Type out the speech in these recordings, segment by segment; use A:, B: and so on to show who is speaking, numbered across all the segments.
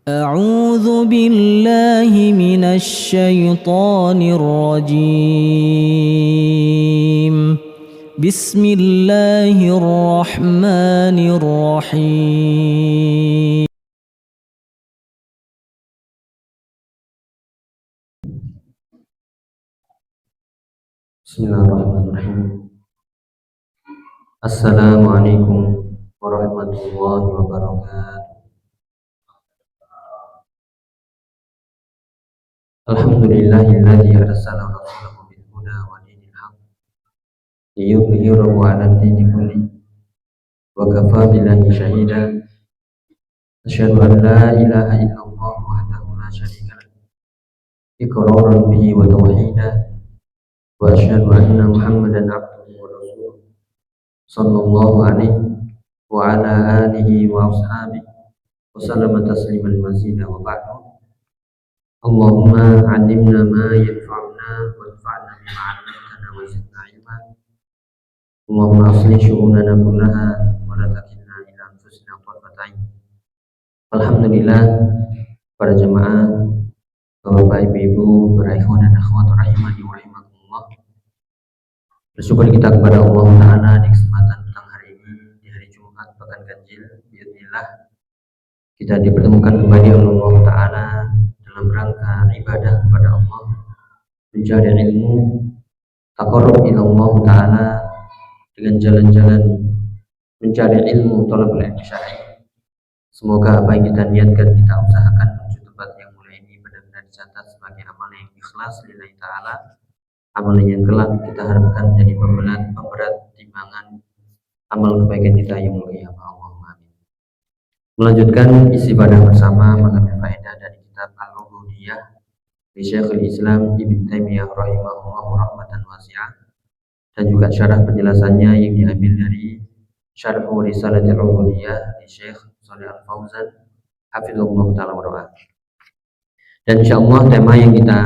A: أعوذ بالله من الشيطان الرجيم. بسم الله الرحمن الرحيم.
B: Bismillahirrahmanirrahim. Assalamualaikum warahmatullahi wabarakatuh. Alhamdulillahilladzi arsala rasulahu bil huda wa dinil haqq liyudhhirahu 'ala ad-dini kullihi wa kafaa billahi shahida. Asyhadu an la ilaha illallah wahdahu la syarika lahu iqraran bihi wa tauhida wa asyhadu anna Muhammadan 'abduhu wa rasuluh sallallahu alaihi wa ala alihi wa ashabihi wa sallama tasliman mazida wa ba'du. Allahumma 'allimna ma yanfa'una wanfa'na bima 'allamtana wa zidna 'ilma. Allahumma aslih syu'unana kullaha wa la takilna ila anfusina tarfata 'ain. Alhamdulillah, para jemaah, Bapak Ibu, para ikhwan dan akhwat rahimani wa rahimakumullah. Bersyukur kita kepada Allah Ta'ala di kesempatan petang hari ini, di hari Jumat pekan ganjil, biidznillah kita dipertemukan kembali oleh Allah Ta'ala dalam rangka ibadah kepada Allah, mencari ilmu, taqarrub ila Allah Ta'ala dengan jalan-jalan mencari ilmu thalabul ilmi syar'i. Semoga apa yang kita niatkan, kita usahakan menuju tempat yang mulia ini benar-benar dicatat sebagai amalan yang ikhlas lillahi ta'ala, amalan yang kelak kita harapkan menjadi pemberat timbangan amal kebaikan kita yang mulia. Allahumma amin. Melanjutkan istifadah bersama mengambil faedah dari kitab Al-Ubudiyah di Syekhul Islam Ibn Taimiyah rahimahullah rahmatan wasi'ah, dan juga syarah penjelasannya yang diambil dari Syarh Risalatul Ubudiyah di Syekh Shalih Al-Fauzan hafizahullah ta'ala wa ra'ah. Dan insyaallah tema yang kita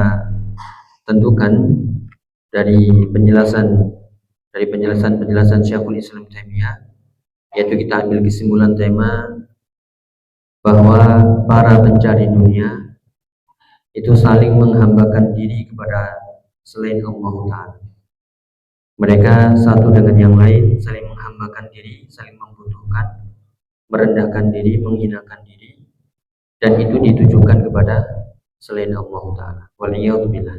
B: tentukan dari penjelasan Syekhul Islam Taimiyah, yaitu kita ambil kesimpulan tema bahwa para pencari dunia itu saling menghambakan diri kepada selain Allah Ta'ala. Mereka satu dengan yang lain saling menghambakan diri, saling membutuhkan, merendahkan diri, menghinakan diri, dan itu ditujukan kepada selain Allah Ta'ala. Waliyadzubillah.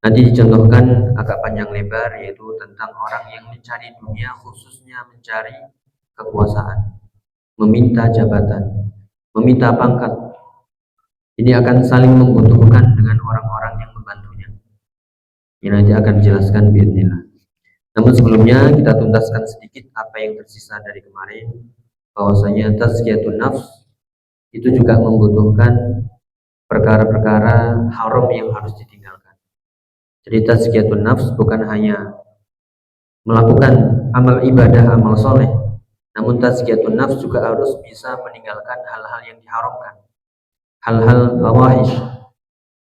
B: Nanti dicontohkan agak panjang lebar, yaitu tentang orang yang mencari dunia, khususnya mencari kekuasaan, meminta jabatan, meminta pangkat. Ini akan saling membutuhkan dengan orang-orang yang membantunya. Ini nanti akan dijelaskan biidznillah. Namun sebelumnya kita tuntaskan sedikit apa yang tersisa dari kemarin, bahwasanya tazkiyatun nafs itu juga membutuhkan perkara-perkara haram yang harus ditinggalkan. Jadi tazkiyatun nafs bukan hanya melakukan amal ibadah, amal soleh, namun tazkiyatun nafs juga harus bisa meninggalkan hal-hal yang diharamkan, hal-hal fawahish,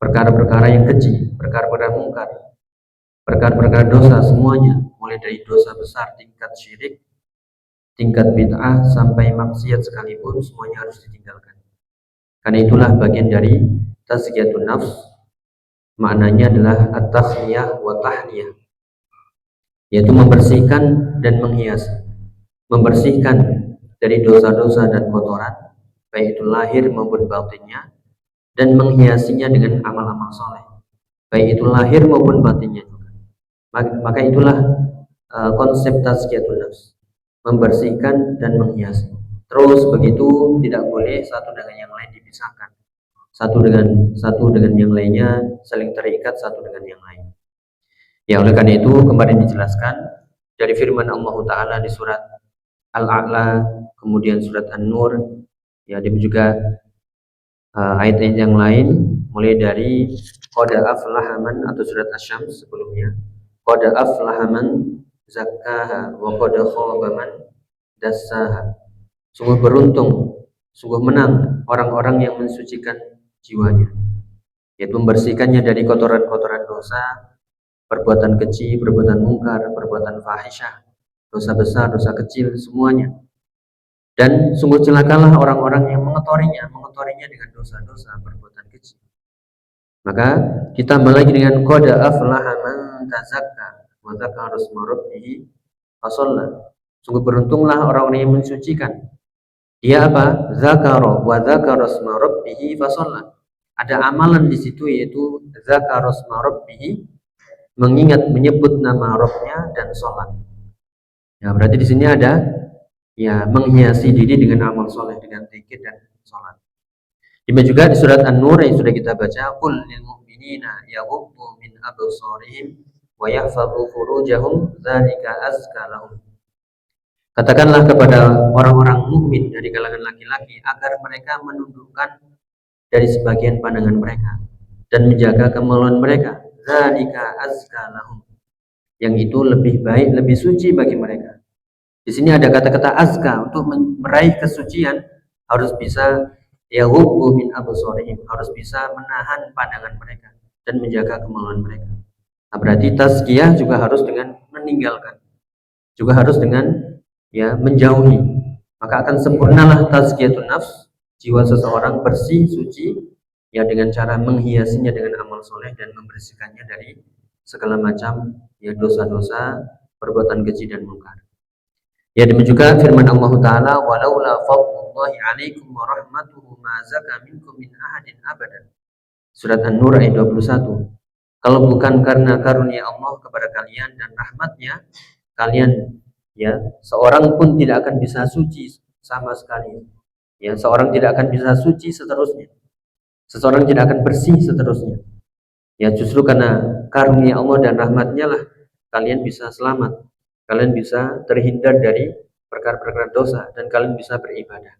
B: perkara-perkara yang keji, perkara-perkara mungkar, perkara-perkara dosa semuanya, mulai dari dosa besar tingkat syirik, tingkat bid'ah sampai maksiat sekalipun, semuanya harus ditinggalkan. Karena itulah bagian dari tazkiyatun nafs, maknanya adalah at-tasmiyah wa tahniyah, yaitu membersihkan dan menghias, membersihkan dari dosa-dosa dan kotoran, baik itu lahir maupun batinnya, dan menghiasinya dengan amal-amal soleh, baik itu lahir maupun batinnya juga. Maka itulah konsep tazkiyatun nafs, membersihkan dan menghiasi. Terus begitu, tidak boleh satu dengan yang lain dipisahkan, satu dengan yang lainnya saling terikat satu dengan yang lain. Ya, oleh karena itu kemarin dijelaskan dari firman Allah Ta'ala di surat Al-A'la, kemudian surat An-Nur, ya, dan juga ayat-ayat yang lain, mulai dari qad aflaha man, atau surat Asy-Syams sebelumnya, qad aflaha man zakkaha wa qad khaba man dassaha. Sungguh beruntung, sungguh menang orang-orang yang mensucikan jiwanya, yaitu membersihkannya dari kotoran-kotoran dosa, perbuatan keji, perbuatan mungkar, perbuatan fahisyah, dosa besar, dosa kecil, semuanya. Dan sungguh celakalah orang-orang yang mengotorinya dengan dosa-dosa perbuatan keji. Maka ditambah lagi dengan qad aflaha man tazakka wa dzakara isma rabbih fasalla. Sungguh beruntunglah orang-orang yang mensucikan. Dia apa? Zakara wa dzakara isma rabbih fasalla. Ada amalan di situ yaitu zakara isma rabbih, mengingat menyebut nama Rabbnya dan sholat. Ya, berarti di sini ada ya menghiasi diri dengan amal soleh, dengan zikir dan sholat. Demikian juga di surat An-Nur yang sudah kita baca, qul lil mu'minina yaghuddu min absarihim wa yahfazu furujahum dzalika azka lahum. Katakanlah kepada orang-orang mukmin dari kalangan laki-laki agar mereka menundukkan dari sebagian pandangan mereka dan menjaga kemaluan mereka. Dzalika azka lahum. Yang itu lebih baik, lebih suci bagi mereka. Di sini ada kata-kata azka, untuk meraih kesucian harus bisa yaghuddu min absarihim, harus bisa menahan pandangan mereka dan menjaga kemaluan mereka. Nah, berarti tazkiyah juga harus dengan meninggalkan, juga harus dengan ya menjauhi. Maka akan sempurnalah tazkiyatun nafs, jiwa seseorang bersih, suci ya dengan cara menghiasinya dengan amal soleh dan membersihkannya dari segala macam ya dosa-dosa, perbuatan keji dan mungkar. Ya demikian juga firman Allah Ta'ala, walaula fadlullahi alaikum wa rahmatuhu ma zaka minkum min ahadin abadan. Surat An-Nur ayat 21. Kalau bukan karena karunia Allah kepada kalian dan rahmatnya, kalian ya seorang pun tidak akan bisa suci sama sekali. Ya, seorang tidak akan bisa suci seterusnya. Seseorang tidak akan bersih seterusnya. Ya, justru karena karunia Allah dan rahmatnya lah kalian bisa selamat. Kalian bisa terhindar dari perkara-perkara dosa dan kalian bisa beribadah.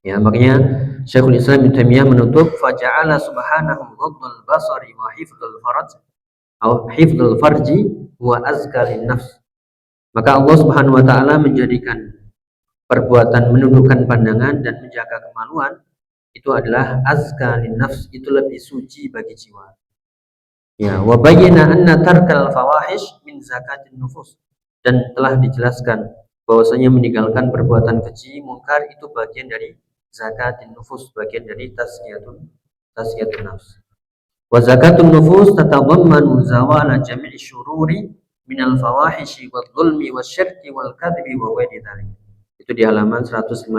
B: Ya, makanya Syekhul Islam Ibnu Taimiyah menutup faja'ala subhanahu ghaddal basari wa hifdzul farj atau hifdzul farji wa azka lin nafs. Maka Allah Subhanahu wa taala menjadikan perbuatan menundukkan pandangan dan menjaga kemaluan itu adalah azka lin nafs, itu lebih suci bagi jiwa. Ya, wa bayyana anna tarkal fawahish min zakatin nufus. Dan telah dijelaskan bahwasanya meninggalkan perbuatan keji mungkar itu bagian dari zakatin nufus, bagian dari tazkiyatun nafs. Wa zakatun nufus tatadammanu zawala jami'i syururi minal fawahishi wal zulmi wasyirki wal kadhibi wa ghairi dzalik. Itu di halaman 155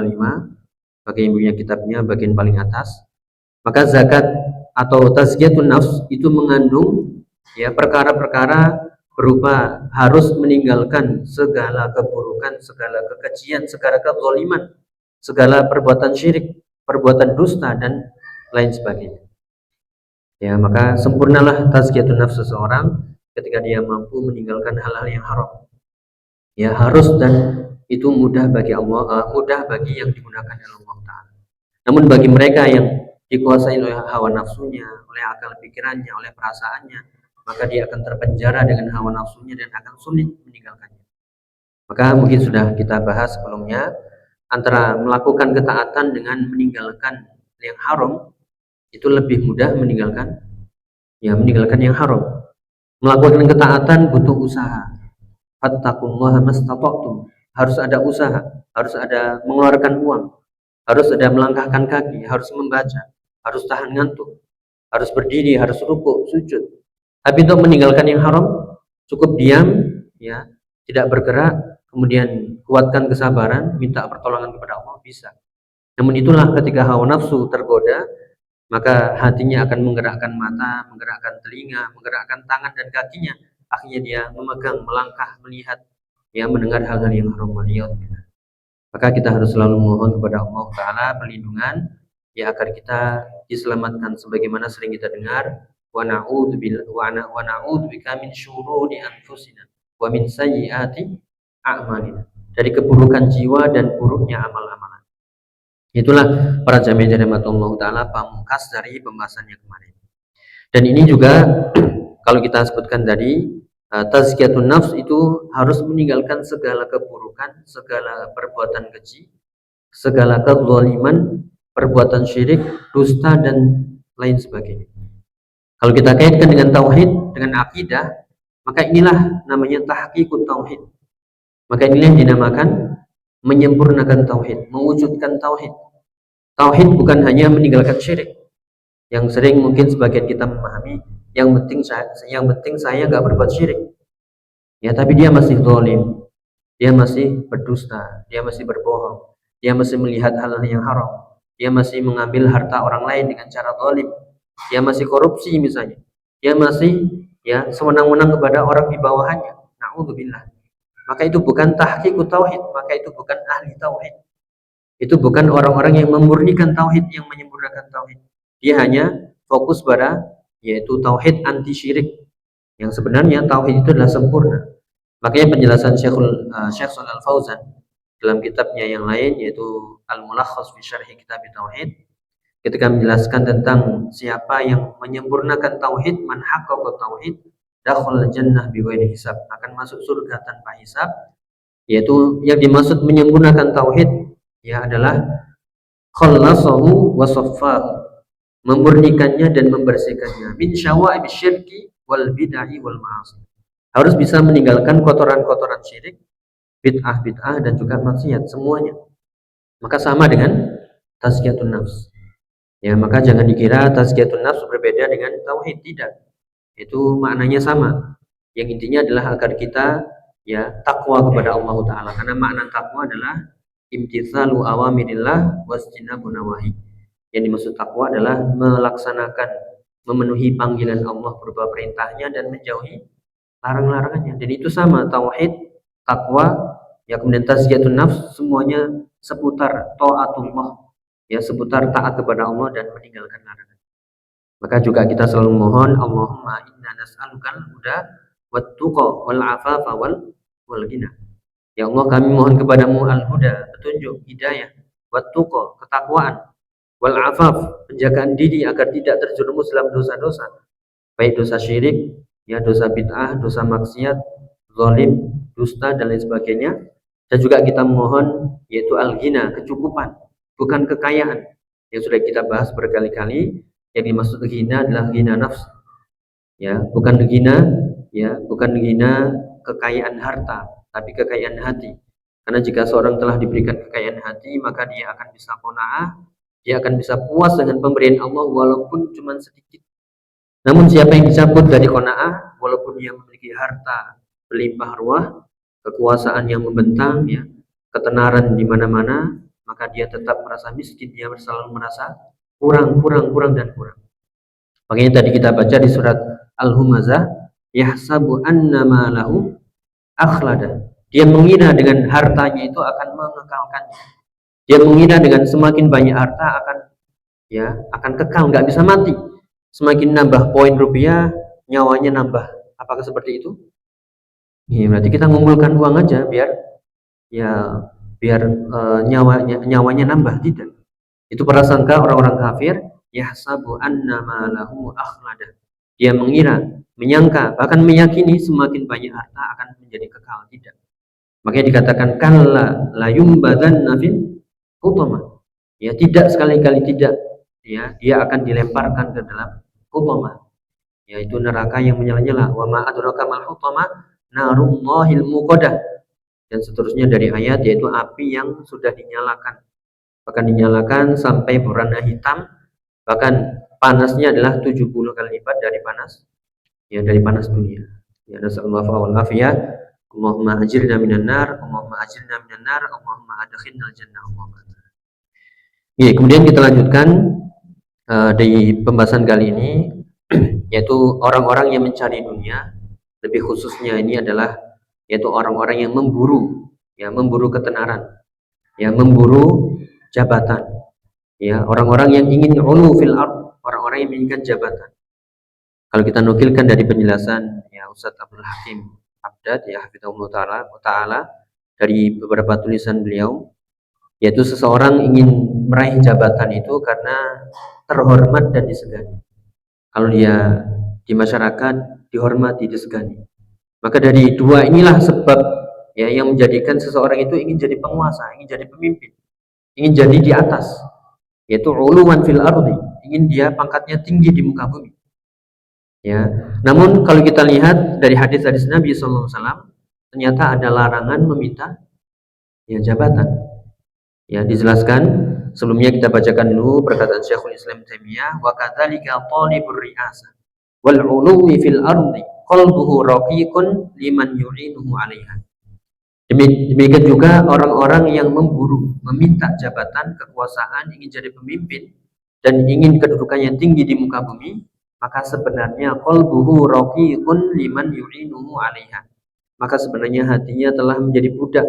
B: bagi yang punya kitabnya bagian paling atas. Maka zakat atau tazkiyatun nafs itu mengandung ya perkara-perkara berupa harus meninggalkan segala keburukan, segala kekejian, segala kezaliman, segala perbuatan syirik, perbuatan dusta dan lain sebagainya. Ya, maka sempurnalah tazkiyatun nafs seseorang ketika dia mampu meninggalkan hal-hal yang haram. Ya, harus dan itu mudah bagi Allah, mudah bagi yang digunakan oleh Allah Ta'ala. Namun bagi mereka yang dikuasai oleh hawa nafsunya, oleh akal pikirannya, oleh perasaannya, maka dia akan terpenjara dengan hawa nafsunya dan akan sulit meninggalkannya. Maka mungkin sudah kita bahas sebelumnya, antara melakukan ketaatan dengan meninggalkan yang haram itu lebih mudah meninggalkan yang haram. Melakukan ketaatan butuh usaha. Fattaqullaha mastata'tum. Harus ada usaha, harus ada mengeluarkan uang, harus ada melangkahkan kaki, harus membaca, harus tahan ngantuk, harus berdiri, harus rukuk, sujud. Tapi untuk meninggalkan yang haram cukup diam, ya, tidak bergerak, kemudian kuatkan kesabaran, minta pertolongan kepada Allah, bisa. Namun itulah ketika hawa nafsu tergoda, maka hatinya akan menggerakkan mata, menggerakkan telinga, menggerakkan tangan dan kakinya. Akhirnya dia memegang, melangkah, melihat, ya, mendengar hal-hal yang haram. Maka kita harus selalu mohon kepada Allah Ta'ala perlindungan, ya, agar kita diselamatkan sebagaimana sering kita dengar, wa na'udzubika min syururi anfusina wa min sayyiati a'malina, dari keburukan jiwa dan buruknya amal-amalan. Itulah para jamaah dirahmati Allah Ta'ala pamungkas dari pembahasannya kemarin. Dan ini juga kalau kita sebutkan tadi, tazkiyatun nafs itu harus meninggalkan segala keburukan, segala perbuatan keji, segala kezaliman, perbuatan syirik, dusta dan lain sebagainya. Kalau kita kaitkan dengan tauhid, dengan akidah, maka inilah namanya tahqiqut tauhid. Maka inilah yang dinamakan menyempurnakan tauhid, mewujudkan tauhid. Tauhid bukan hanya meninggalkan syirik, yang sering mungkin sebagian kita memahami, yang penting saya nggak berbuat syirik. Ya, tapi dia masih zalim, dia masih berdusta, dia masih berbohong, dia masih melihat hal-hal yang haram, dia masih mengambil harta orang lain dengan cara zalim, dia masih korupsi misalnya, dia masih sewenang-wenang kepada orang di bawahannya. Na'udzubillah. Maka itu bukan tahqiqut tauhid, maka itu bukan ahli tauhid. Itu bukan orang-orang yang memurnikan tauhid, yang menyempurnakan tauhid. Dia hanya fokus pada yaitu tauhid anti syirik. Yang sebenarnya tauhid itu adalah sempurna. Makanya penjelasan Syekh Shalal Fauzan dalam kitabnya yang lain yaitu Al-Mulakhas fi Syarhi Kitab Tauhid, ketika menjelaskan tentang siapa yang menyempurnakan tauhid, man haqqaqa tauhid dakhala jannah bighairi hisab, akan masuk surga tanpa hisab. Yaitu yang dimaksud menyempurnakan tauhid adalah khallasahu wa saffahu, memurnikannya dan membersihkannya min syawa'ib syirki wal bid'ah wal ma'asi. Harus bisa meninggalkan kotoran-kotoran syirik, bid'ah dan juga maksiat semuanya. Maka sama dengan tazkiyatun nafs. Ya, maka jangan dikira tazkiyatun nafs berbeda dengan tauhid, tidak. Itu maknanya sama. Yang intinya adalah agar kita takwa kepada Allah Ta'ala. Karena makna takwa adalah imtitsalu awamirillah wajtinabun nawahi. Yang dimaksud takwa adalah melaksanakan, memenuhi panggilan Allah berupa perintahnya dan menjauhi larang-larangannya. Dan itu sama, tauhid, takwa, kemudian tazkiyatun nafs, semuanya seputar taatullah, seputar taat kepada Allah dan meninggalkan larangan. Maka juga kita selalu mohon, Allahumma inna nas'alukal huda wat tuqa wal afafa wal ghina. Ya Allah, kami mohon kepadamu al-huda, petunjuk, hidayah, wat tuqa, ketakwaan, wal afaf, penjagaan diri agar tidak terjerumus dalam dosa-dosa, baik dosa syirik, dosa bid'ah, dosa maksiat, zalim, dusta dan lain sebagainya. Dan juga kita mohon yaitu al-ghina, kecukupan, bukan kekayaan. Yang sudah kita bahas berkali-kali, yang dimaksud ghina adalah ghina nafs. Bukan ghina kekayaan harta, tapi kekayaan hati. Karena jika seorang telah diberikan kekayaan hati, maka dia akan bisa qanaah, dia akan bisa puas dengan pemberian Allah walaupun cuma sedikit. Namun siapa yang dicabut dari qanaah, walaupun dia memiliki harta berlimpah ruah, kekuasaan yang membentang, ketenaran di mana-mana, maka dia tetap merasa miskin, dia selalu merasa kurang. Makanya tadi kita baca di surat Al-Humazah, yahsabu anna ma lahu akhlada. Dia mengira dengan hartanya itu akan mengekalkannya. Dia mengira dengan semakin banyak harta akan kekal, nggak bisa mati. Semakin nambah poin rupiah, nyawanya nambah. Apakah seperti itu? Berarti kita ngumpulkan uang aja biar nyawanya nambah, tidak. Itu prasangka orang-orang kafir, yahsabu anna ma lahu akhlada. Dia mengira, menyangka, bahkan meyakini semakin banyak harta akan menjadi kekal, tidak. Makanya dikatakan kalla la yumbadanna fil hutama. Tidak, sekali-kali tidak. Dia akan dilemparkan ke dalam hutama, yaitu neraka yang menyala-nyala. Wa ma adraka mal hutama narullahil muqaddah. Dan seterusnya dari ayat, yaitu api yang sudah dinyalakan. Bahkan dinyalakan sampai berwarna hitam, bahkan panasnya adalah 70 kali lipat dari panas dunia. Nasallallahu wal afiyah. Allahumma ajirna minan nar, Allahumma ajirna minan nar, Allahumma adkhilnal jannah. Kemudian kita lanjutkan di pembahasan kali ini, yaitu orang-orang yang mencari dunia, lebih khususnya ini adalah yaitu orang-orang yang memburu ketenaran, memburu jabatan, orang-orang yang ingin ulu fil ard, orang-orang yang menginginkan jabatan. Kalau kita nukilkan dari penjelasan Ustaz Abdul Hakim Abdad, hafizahullah ta'ala, dari beberapa tulisan beliau, yaitu seseorang ingin meraih jabatan itu karena terhormat dan disegani. Kalau dia di masyarakat dihormati, disegani, maka dari dua inilah sebab yang menjadikan seseorang itu ingin jadi penguasa, ingin jadi pemimpin, ingin jadi di atas, yaitu uluwan fil ardi, ingin dia pangkatnya tinggi di muka bumi. Namun kalau kita lihat dari hadis-hadis Nabi SAW, ternyata ada larangan meminta ya jabatan. Ya, dijelaskan sebelumnya kita bacakan dulu perkataan Syekhul Islam Taimiyah, wa kadzalika talibur ri'asah wal 'uluwi fil ardi qalbuhu raqiqun liman yu'inuhu 'alaiha. Demikian juga orang-orang yang memburu, meminta jabatan, kekuasaan, ingin jadi pemimpin dan ingin kedudukannya tinggi di muka bumi, maka sebenarnya qalbuhu raqiqun liman yu'inuhu 'alaiha. Maka sebenarnya hatinya telah menjadi budak,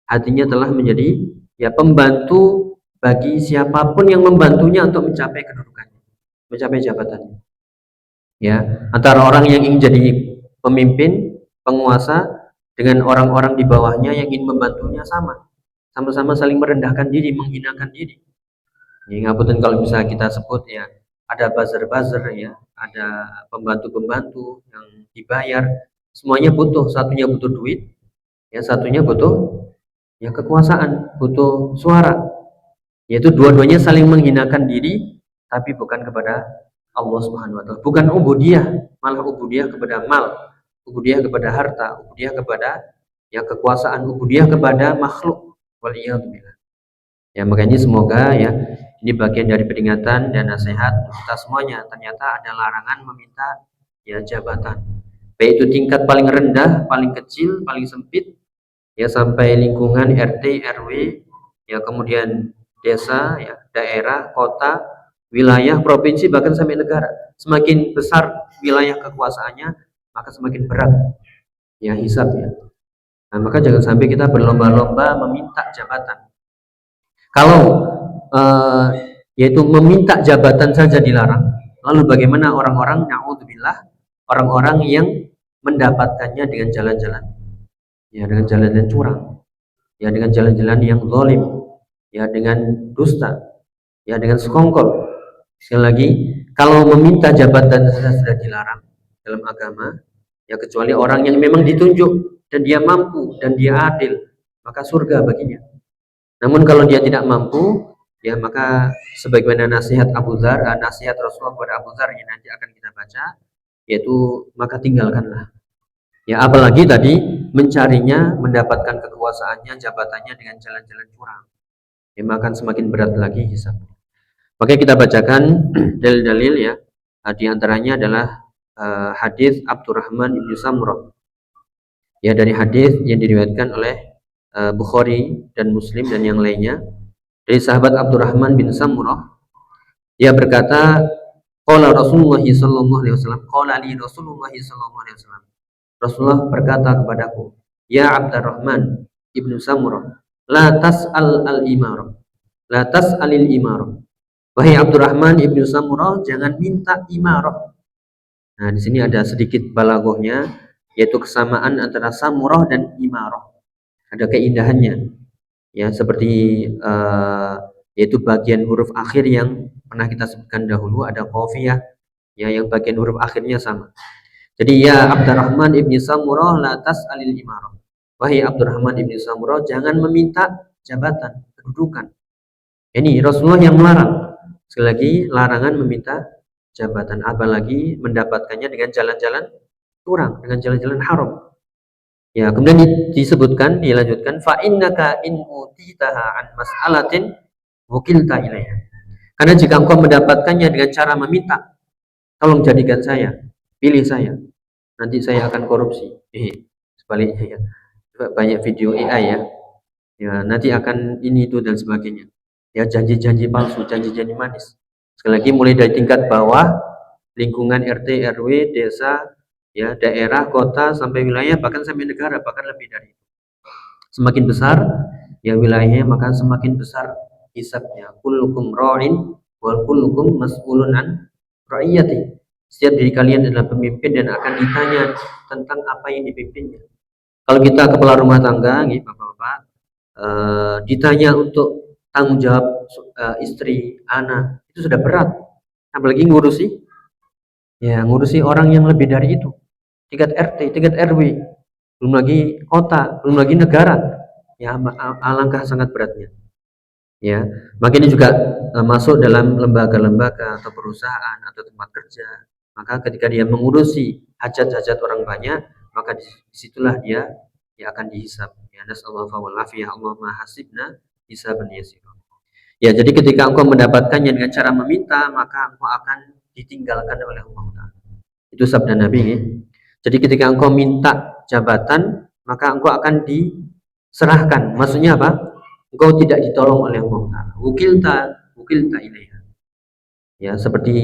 B: hatinya telah menjadi ya pembantu bagi siapapun yang membantunya untuk mencapai kedudukannya, mencapai jabatannya. Ya, antara orang yang ingin jadi pemimpin, penguasa dengan orang-orang di bawahnya yang ingin membantunya sama-sama saling merendahkan diri, menghinakan diri. Ya, ngapunten kalau bisa kita sebut ya, ada buzzer-buzzer ya, ada pembantu-pembantu yang dibayar, semuanya butuh, satunya butuh duit, ya satunya butuh ya kekuasaan, butuh suara. Yaitu dua-duanya saling menghinakan diri, tapi bukan kepada Allah Subhanahu wa taala. Bukan ubudiyah, malah ubudiyah kepada mal, ubudiyah kepada harta, ubudiyah kepada ya kekuasaan, ubudiyah kepada makhluk. Waliyadzubillah. Ya, makanya semoga ya ini bagian dari peringatan dan nasihat untuk kita semuanya. Ternyata ada larangan meminta ya jabatan. Baik itu tingkat paling rendah, paling kecil, paling sempit, ya sampai lingkungan RT, RW, ya kemudian desa, ya daerah, kota, wilayah, provinsi, bahkan sampai negara. Semakin besar wilayah kekuasaannya, maka semakin berat ya hisabnya. Nah, maka jangan sampai kita berlomba-lomba meminta jabatan. Kalau yaitu meminta jabatan saja dilarang, lalu bagaimana orang-orang, na'udzubillah, orang-orang yang mendapatkannya dengan jalan-jalan, ya dengan jalan-jalan curang, ya dengan jalan-jalan yang zalim, ya dengan dusta, ya dengan sekongkol. Sekali lagi, kalau meminta jabatan sudah dilarang dalam agama, ya kecuali orang yang memang ditunjuk dan dia mampu dan dia adil, maka surga baginya. Namun kalau dia tidak mampu, ya maka sebagaimana nasihat Abu Dzar, nasihat Rasulullah kepada Abu Dzar yang nanti akan kita baca, yaitu maka tinggalkanlah. Ya apalagi tadi mencarinya, mendapatkan kekuasaannya, jabatannya dengan jalan-jalan curang. Ya maka semakin berat lagi hisabnya. Oke, kita bacakan dalil-dalil ya. Di antaranya adalah hadis Abdurrahman bin Samurah. Ya dari hadis yang diriwayatkan oleh Bukhari dan Muslim dan yang lainnya dari sahabat Abdurrahman bin Samurah, dia berkata, qala Rasulullah sallallahu alaihi wasallam, qala li Rasulullah sallallahu alaihi wasallam. Rasulullah berkata kepadaku, ya Abdurrahman ibnu Samurah, la tas'al al-imarah, la tas'alil imarah. Wahai Abdurrahman ibnu Samurah, jangan minta imarah. Nah, di sini ada sedikit balaghahnya, yaitu kesamaan antara Samurah dan imarah. Ada keindahannya, ya seperti yaitu bagian huruf akhir yang pernah kita sebutkan dahulu, ada qafiyah, ya yang bagian huruf akhirnya sama. Jadi ya Abdurrahman ibnu Samurah, la tas'alil imarah. Wahai Abdurrahman ibnu Samurah, jangan meminta jabatan, kedudukan. Ini Rasulullah yang melarang. Sekali lagi, larangan meminta jabatan, apalagi mendapatkannya dengan jalan-jalan curang, dengan jalan-jalan haram. Ya, kemudian disebutkan, dilanjutkan, fa innaka in utitaha an mas'alatin wukilta ilaiha. Karena jika engkau mendapatkannya dengan cara meminta, tolong jadikan saya, pilih saya, nanti saya akan korupsi. Sebaliknya ya. Banyak video AI ya. Ya, nanti akan ini itu dan sebagainya. Ya, janji-janji palsu, janji-janji manis. Sekali lagi mulai dari tingkat bawah, lingkungan RT, RW, desa, ya, daerah, kota, sampai wilayah, bahkan sampai negara, bahkan lebih dari itu. Semakin besar ya wilayahnya, maka semakin besar hisabnya. Kullukum ra'in wal kullukum mas'ulun an ra'iyati. Setiap diri kalian adalah pemimpin dan akan ditanya tentang apa yang dipimpinnya. Kalau kita kepala rumah tangga, nih bapak-bapak, ditanya untuk tanggung jawab istri, anak, itu sudah berat. Apalagi ngurusi orang yang lebih dari itu, tingkat RT, tingkat RW, belum lagi kota, belum lagi negara. Ya alangkah sangat beratnya. Ya, makanya juga masuk dalam lembaga-lembaga atau perusahaan atau tempat kerja. Maka ketika dia mengurusi hajat-hajat orang banyak, maka disitulah dia ya akan dihisab. Ya nasallahu wal afiyah, Allahumma hasibna hisaban yasira. Ya, jadi ketika engkau mendapatkannya dengan cara meminta, maka engkau akan ditinggalkan oleh Allah Ta'ala. Itu sabda Nabi ya. Jadi ketika engkau minta jabatan, maka engkau akan diserahkan. Maksudnya apa? Engkau tidak ditolong oleh Allah Ta'ala. Wukilta ilaiha. Ya, seperti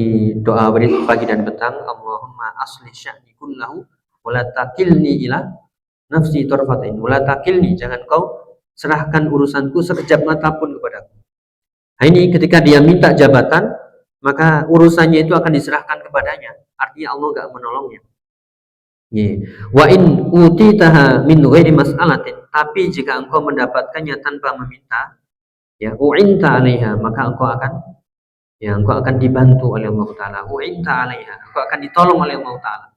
B: doa wirid pagi dan petang, Allahumma aslih sya'ni kullahu wa la takilni ila nafsi tarfatain. Wa la takilni, jangan kau serahkan urusanku sekejap mata pun kepadaku. Nah, ini ketika dia minta jabatan, maka urusannya itu akan diserahkan kepadanya. Artinya Allah enggak menolongnya. Wa in utitaha min ghairi mas'alatin, tapi jika engkau mendapatkannya tanpa meminta, ya u'inta 'alaiha, maka engkau akan dibantu oleh Allah Ta'ala. U'inta 'alaiha, engkau akan ditolong oleh Allah Ta'ala.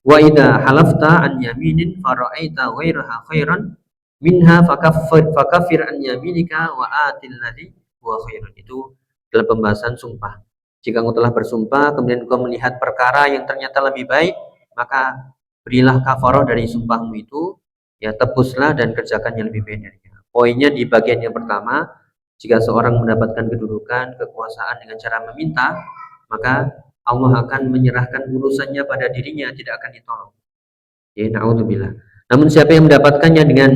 B: Wa idza halafta an yaminin fara'aita ghairaha khairan minha fakaffir an yaminika wa atil ladzi huwa khairun. Itu dalam pembahasan sumpah. Jika engkau telah bersumpah kemudian engkau melihat perkara yang ternyata lebih baik, maka berilah kafarah dari sumpahmu itu, ya tebuslah dan kerjakan yang lebih baik darinya. Poinnya di bagian yang pertama, jika seorang mendapatkan kedudukan, kekuasaan dengan cara meminta, maka Allah akan menyerahkan urusannya pada dirinya, tidak akan ditolong. Ya, na'udzubillah. Namun siapa yang mendapatkannya dengan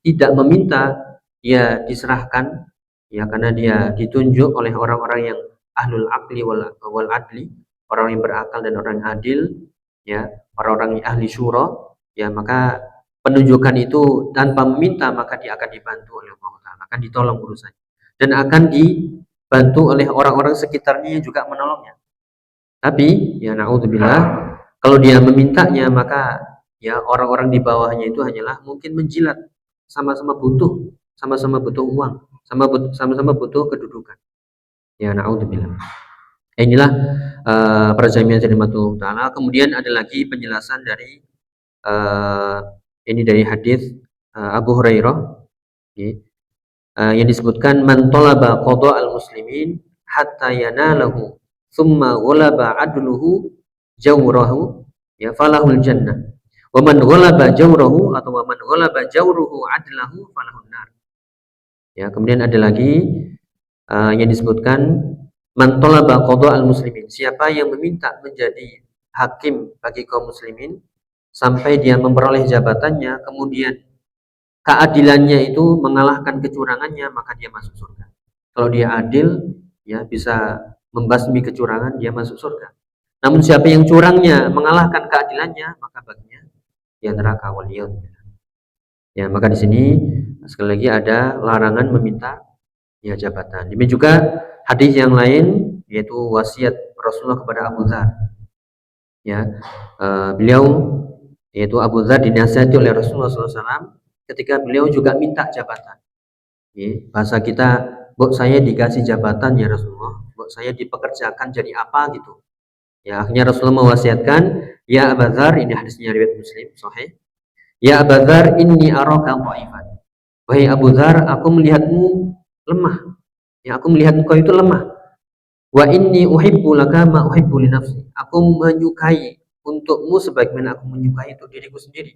B: tidak meminta, dia diserahkan, ya karena dia ditunjuk oleh orang-orang yang ahlul aqli wal adli, orang yang berakal dan orang yang adil, ya orang-orang yang ahli syura, ya maka penunjukan itu tanpa meminta, maka dia akan dibantu oleh Allah Ta'ala, akan ditolong urusannya, dan akan dibantu oleh orang-orang sekitarnya yang juga menolongnya. Tapi ya na'udzubillah, kalau dia memintanya, maka ya orang-orang di bawahnya itu hanyalah mungkin menjilat, sama-sama butuh uang, sama-sama butuh kedudukan. Ya na'udzubillah. Inilah para jamiah jalimatul ta'ala. Kemudian ada lagi penjelasan dari ini dari hadis Abu Hurairah, yang disebutkan man talaba qada al-muslimin hatta yanalahu thumma ghalaba adluhu jawrahu, ya falahul jannah, wa man ghalaba jawrahu atau wa man ghalaba jawruhu adlahu falahun nar. Ya, kemudian ada lagi yang disebutkan man talaba qada al-muslimin, siapa yang meminta menjadi hakim bagi kaum muslimin sampai dia memperoleh jabatannya, kemudian keadilannya itu mengalahkan kecurangannya, maka dia masuk surga. Kalau dia adil, ya bisa membasmi kecurangan, dia masuk surga. Namun siapa yang curangnya mengalahkan keadilannya, maka baginya dia neraka, waliyadzubillah. Ya, maka di sini sekali lagi ada larangan meminta ya jabatan. Demikian juga hadis yang lain, yaitu wasiat Rasulullah kepada Abu Dzar. Ya, beliau yaitu Abu Dzar dinasihati oleh Rasulullah SAW ketika beliau juga minta jabatan. Ya, bahasa kita, "Bok saya dikasih jabatan ya Rasulullah, bok saya dipekerjakan jadi apa gitu." Ya, akhirnya Rasulullah mewasiatkan, "Ya Abu Dzar," ini hadisnya riwayat Muslim sahih. "Ya Abu Dzar, inni araka dha'ifan." Wahai Abu Dzar, aku melihatmu lemah. Ya, aku melihat engkau itu lemah. Wa inni uhibbu laka ma uhibbu li nafsi. Aku menyukai untukmu sebagaimana aku menyukai untuk diriku sendiri.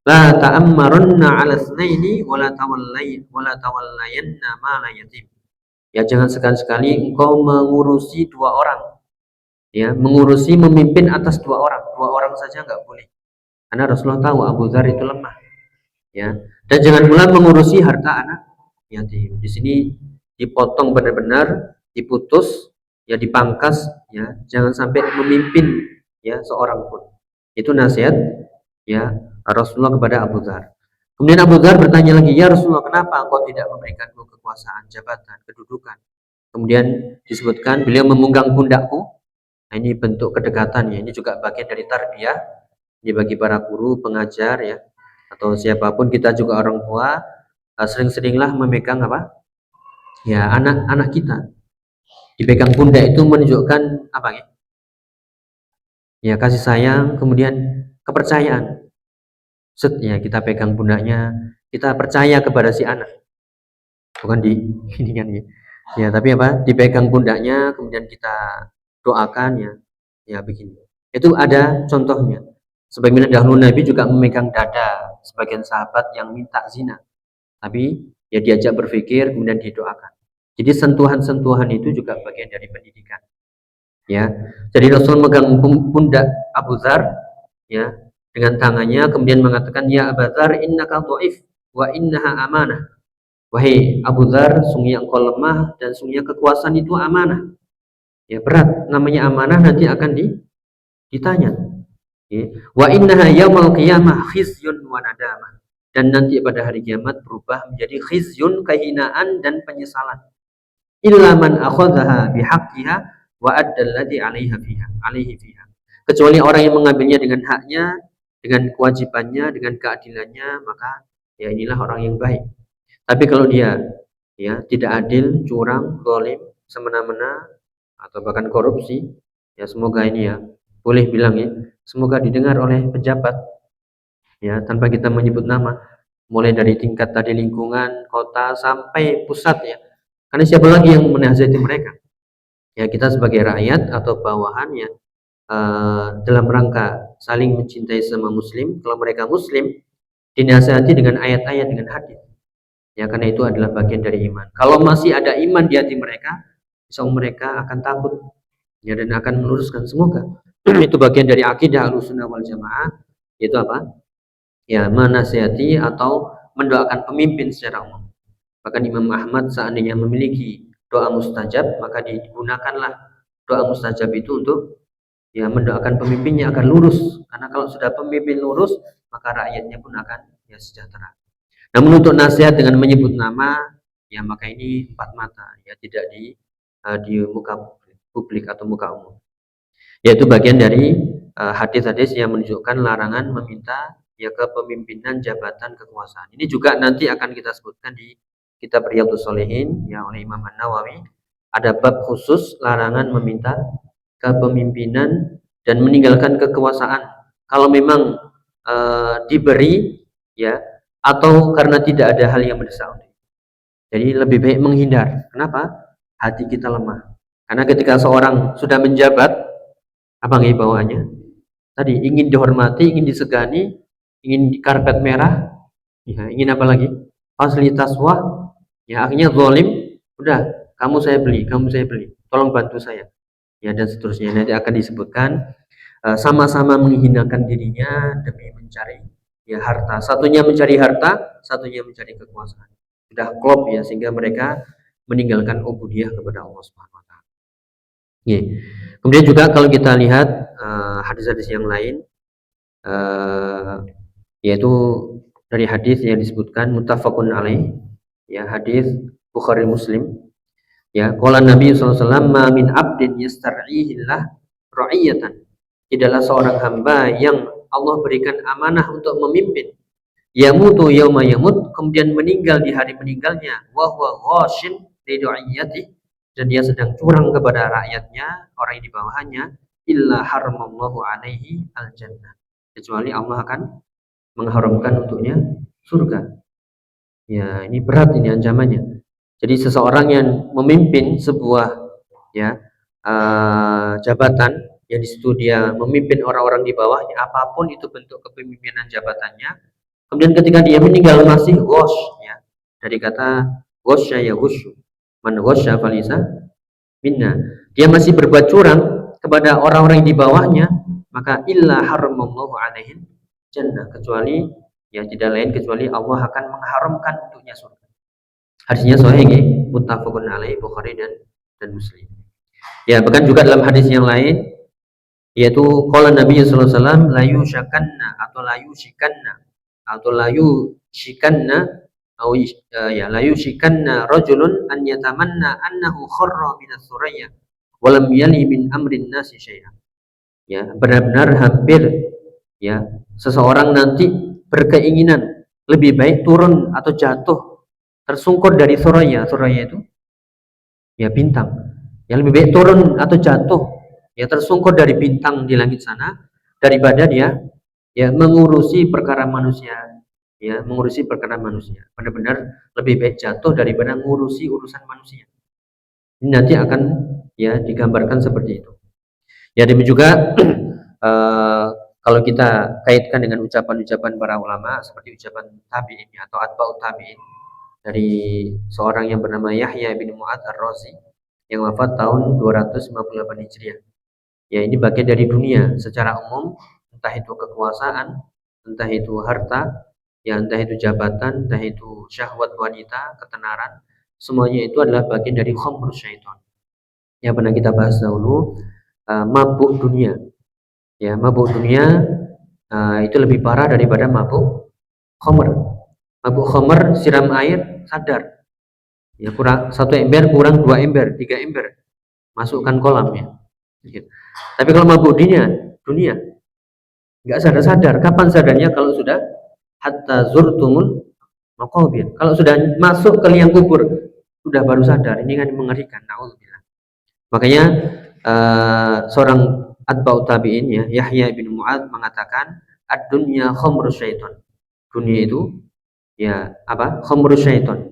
B: La ta'ammarunna 'ala tsnaini wa la tawallayanna ma la yatim. Ya, jangan sekali-sekali engkau mengurusi dua orang. Ya, mengurusi memimpin atas dua orang saja enggak boleh. Karena Rasulullah tahu Abu Dzar itu lemah. Ya, dan jangan pula mengurusi harta anak yatim. Di sini dipotong benar-benar, diputus, ya dipangkas, ya jangan sampai memimpin ya seorang pun. Itu nasihat ya Rasulullah kepada Abu Dzar. Kemudian Abu Dzar bertanya lagi, "Ya Rasulullah, kenapa engkau tidak memberikanku kekuasaan, jabatan, kedudukan?" Kemudian disebutkan beliau memunggang pundakku. Nah, ini bentuk kedekatan ya. Ini juga bagian dari tarbiyah. Ini bagi para guru, pengajar ya, atau siapapun, kita juga orang tua, sering-seringlah memegang apa? Ya, anak-anak kita. Dipegang pundak itu menunjukkan apa ya? Ya, kasih sayang, kemudian kepercayaan. Ya, kita pegang pundaknya, kita percaya kepada si anak. Bukan di ini kan ya. Ya, tapi apa? Dipegang pundaknya, kemudian kita doakan ya. Ya begini. Itu ada contohnya. Sebagaimana dahulu Nabi juga memegang dada sebagian sahabat yang minta zina, tapi ya diajak berpikir kemudian didoakan. Jadi sentuhan-sentuhan itu juga bagian dari pendidikan. Ya, jadi Rasul megang pundak Abu Dzar, ya, dengan tangannya kemudian mengatakan, ya Abu Dzar innaka dhaif wa innaha amanah. Wahai Abu Dzar, sungguhnya engkau lemah dan sungguhnya kekuasaan itu amanah. Ya, berat, namanya amanah nanti akan ditanya. Ya. Wa innaha yaumal qiyamah khizyun wa nadamah. Dan nanti pada hari kiamat berubah menjadi khizyun, kehinaan dan penyesalan. Illa man akhadhaha bihaqqiha wa adda alladhi 'alaihi fiha. Kecuali orang yang mengambilnya dengan haknya, dengan kewajibannya, dengan keadilannya, maka ya inilah orang yang baik. Tapi kalau dia ya tidak adil, curang, zalim, semena-mena atau bahkan korupsi, ya semoga ini ya boleh bilang ya, semoga didengar oleh pejabat ya tanpa kita menyebut nama, mulai dari tingkat tadi lingkungan, kota sampai pusat ya. Karena siapa lagi yang menasihati mereka? Ya kita sebagai rakyat atau bawahan ya dalam rangka saling mencintai sama muslim. Kalau mereka muslim dinasihati dengan ayat-ayat, dengan hadis. Ya karena itu adalah bagian dari iman. Kalau masih ada iman di hati mereka, insya Allah mereka akan takut ya dan akan meluruskan. Semoga itu bagian dari akidah Ahlussunnah wal Jamaah, yaitu apa? Ya menasihati atau mendoakan pemimpin secara umum. Bahkan Imam Ahmad seandainya memiliki doa mustajab, maka digunakanlah doa mustajab itu untuk ya mendoakan pemimpinnya agar lurus. Karena kalau sudah pemimpin lurus, maka rakyatnya pun akan ya sejahtera. Namun untuk nasihat dengan menyebut nama, ya maka ini empat mata, ya tidak di muka publik atau muka umum. Yaitu bagian dari hadis-hadis yang menunjukkan larangan meminta ya kepemimpinan jabatan kekuasaan. Ini juga nanti akan kita sebutkan di kitab Riyadhus Shalihin ya oleh Imam An-Nawawi. Ada bab khusus larangan meminta kepemimpinan dan meninggalkan kekuasaan. Kalau memang diberi ya atau karena tidak ada hal yang mendesak. Jadi lebih baik menghindar. Kenapa? Hati kita lemah. Karena ketika seorang sudah menjabat, apa nggih bawaannya? Tadi ingin dihormati, ingin disegani, ingin karpet merah, ya, ingin apa lagi? Fasilitas wah, ya akhirnya zalim, udah kamu saya beli, tolong bantu saya, ya dan seterusnya. Nanti akan disebutkan sama-sama menghinakan dirinya demi mencari ya harta. Satunya mencari harta, satunya mencari kekuasaan. Sudah klop ya sehingga mereka meninggalkan ubudiyah kepada Allah Subhanahu wa taala. Ya. Kemudian juga kalau kita lihat hadis-hadis yang lain yaitu dari hadis yang disebutkan muttafaqun alaih ya hadis Bukhari Muslim ya qala Nabi sallallahu alaihi wasallam ma min abdin yastar'ihillah ra'iyatan, tidaklah seorang hamba yang Allah berikan amanah untuk memimpin yamutu yauma yamut, kemudian meninggal di hari meninggalnya wa huwa ghashin li du'iyati, dan dia sedang curang kepada rakyatnya, orang yang di bawahnya, illa haramallahu alaihi al-jannah, kecuali Allah akan mengharamkan untuknya surga. Ya, ini berat ini ancamannya. Jadi seseorang yang memimpin sebuah ya jabatan, yang di situ dia memimpin orang-orang di bawahnya, apapun itu bentuk kepemimpinan jabatannya, kemudian ketika dia meninggal masih ghosh ya, dari kata ghosya ya ghusyu, man ghosya falisa minna, dia masih berbuat curang kepada orang-orang di bawahnya, maka illa haramallahu alaihi jannah, kecuali ya tidak lain kecuali Allah akan mengharamkan untuknya surga. Hadisnya sahih nggih, muttafaqun alaih, Bukhari dan Muslim. Ya, bahkan juga dalam hadis yang lain yaitu qala Nabi sallallahu alaihi wasallam la yushakanna atau la yushikanna atau la yushikanna atau ya la yushikanna rajulun an yatamanna annahu kharra min as-suraya wa lam yali min amrin nasi syai'an. Ya, benar-benar hampir ya seseorang nanti berkeinginan lebih baik turun atau jatuh tersungkur dari suraya. Suraya itu ya bintang. Yang lebih baik turun atau jatuh ya tersungkur dari bintang di langit sana daripada dia ya mengurusi perkara manusia, ya mengurusi perkara manusia. Benar-benar lebih baik jatuh daripada mengurusi urusan manusia. Ini nanti akan ya digambarkan seperti itu. Ya demikian juga Kalau kita kaitkan dengan ucapan-ucapan para ulama seperti ucapan tabi'in atau atba'ut tabi'in dari seorang yang bernama Yahya bin Mu'adz Ar-Razi yang wafat tahun 258 Hijriah. Ya, ini bagian dari dunia secara umum, entah itu kekuasaan, entah itu harta, ya entah itu jabatan, entah itu syahwat wanita, ketenaran, semuanya itu adalah bagian dari khamrus syaitan. Yang pernah kita bahas dahulu, mabuk dunia. Ya, mabuk dunia itu lebih parah daripada mabuk khamr. Mabuk khamr siram air sadar. Ya, kurang 1 ember kurang 2 ember, 3 ember. Masukkan kolam ya. Gitu. Tapi kalau mabuk dunia nggak sadar-sadar. Kapan sadarnya? Kalau sudah hatta zurtumul maqabir. Kalau sudah masuk ke liang kubur, sudah baru sadar. Ini kan mengerikan. Nauzubillah. Makanya seorang atba'ut tabi'in ya, Yahya bin Mu'adz mengatakan ad-dunya khamrus syaitan. Dunia itu ya apa? Khamrus syaitan.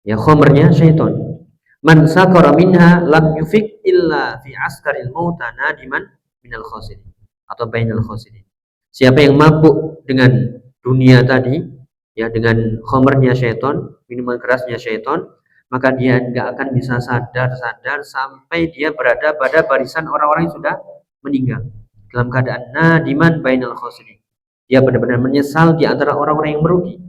B: Ya khamrnya syaitan. Man sakara minha lam yufik illa fi askaril mauta nadiman minal khasirin atau bainal khasirin. Siapa yang mabuk dengan dunia tadi, ya dengan khamrnya syaitan, minuman kerasnya syaitan, maka dia tidak akan bisa sadar sampai dia berada pada barisan orang-orang yang sudah meninggal dalam keadaan nadiman bainal khasirin. Dia benar-benar menyesal di antara orang-orang yang merugi.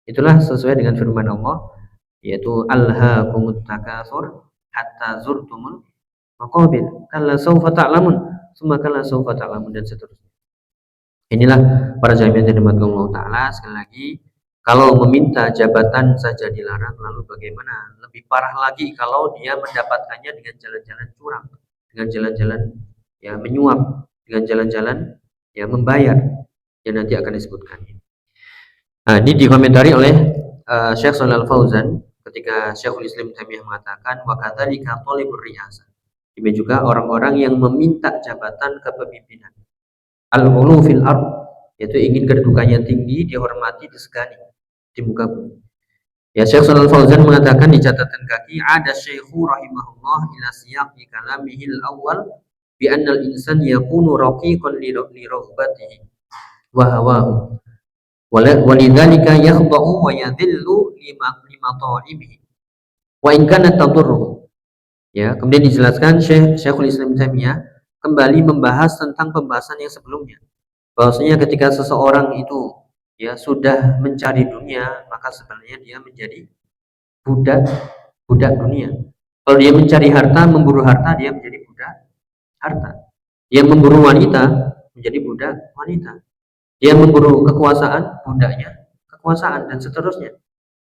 B: Itulah sesuai dengan firman Allah, yaitu alhaakumut takatsur hatta zurtumul maqabir kalla sawfa ta'lamun tsumma kalla sawfa ta'lamun dan seterusnya. Inilah para jamiah yang dirahmati Allah Ta'ala. Sekali lagi, kalau meminta jabatan saja dilarang, lalu bagaimana? Lebih parah lagi kalau dia mendapatkannya dengan jalan-jalan curang, dengan jalan-jalan ya menyuap, dengan jalan-jalan ya membayar, yang nanti akan disebutkan. Nah, ini dikomentari oleh Syekh Shalal Fauzan ketika Syekhul Islam Taimiyah mengatakan wa kadzalika talibur riyasah. Ini juga orang-orang yang meminta jabatan kepemimpinan. Al-ulu fil ard, yaitu ingin kedudukannya tinggi, dihormati, disegani di muka bumi. Ya, Syekh Shalal Fauzan mengatakan di catatan kaki, ada syekhu rahimahullah ila siyaqi kalamihil awal bi anna al-insan yakunu raqiqan li raghbatihi wa hawahu. Walidzalika yakhda'u wa yadhillu lima ta'imihi wa in kana tadurruhu. Ya, kemudian dijelaskan Syekhul Islam Taimiyah kembali membahas tentang pembahasan yang sebelumnya, bahwasanya ketika seseorang itu ya sudah mencari dunia, maka sebenarnya dia menjadi budak dunia. Kalau dia mencari harta, memburu harta, dia menjadi budak harta. Dia memburu wanita, menjadi budak wanita. Dia memburu kekuasaan, budaknya kekuasaan, dan seterusnya.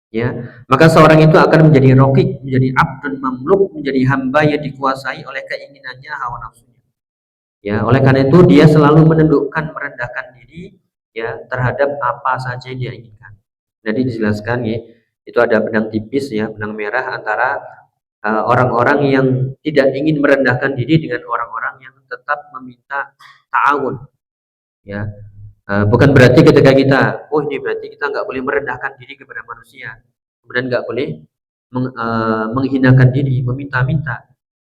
B: Ya, maka seorang itu akan menjadi rokik, menjadi abdun mamluk, menjadi hamba yang dikuasai oleh keinginannya, hawa nafsunya. Ya, oleh karena itu dia selalu menundukkan, merendahkan diri ya terhadap apa saja yang dia inginkan. Jadi dijelaskan ya, itu ada benang tipis ya, benang merah antara orang-orang yang tidak ingin merendahkan diri dengan orang-orang yang tetap meminta ta'awun. Ya, bukan berarti ketika kita, oh ini berarti kita nggak boleh merendahkan diri kepada manusia, kemudian nggak boleh menghinakan diri, meminta-minta.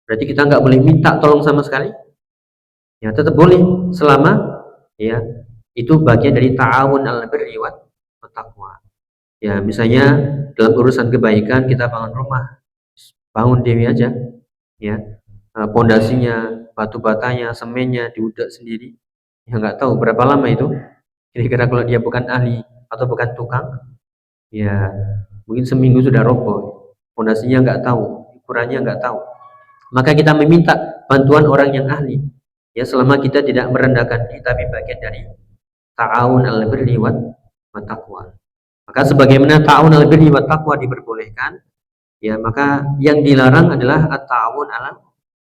B: Berarti kita nggak boleh minta tolong sama sekali. Ya tetap boleh selama ya itu bagian dari ta'awun 'alal birri wat taqwa. Ya misalnya dalam urusan kebaikan kita bangun rumah, bangun dewi aja ya, pondasinya, batu batanya, semennya diudak sendiri. Ya nggak tahu berapa lama itu. Kira-kira kalau dia bukan ahli atau bukan tukang, ya mungkin seminggu sudah roboh. Pondasinya nggak tahu, ukurannya nggak tahu. Maka kita meminta bantuan orang yang ahli. Ya selama kita tidak merendahkan diri, tapi bagian dari ta'awun 'alal birri wat taqwa. Maka sebagaimana ta'awun 'alal birri wat taqwa diperbolehkan, ya maka yang dilarang adalah at-ta'awun 'alal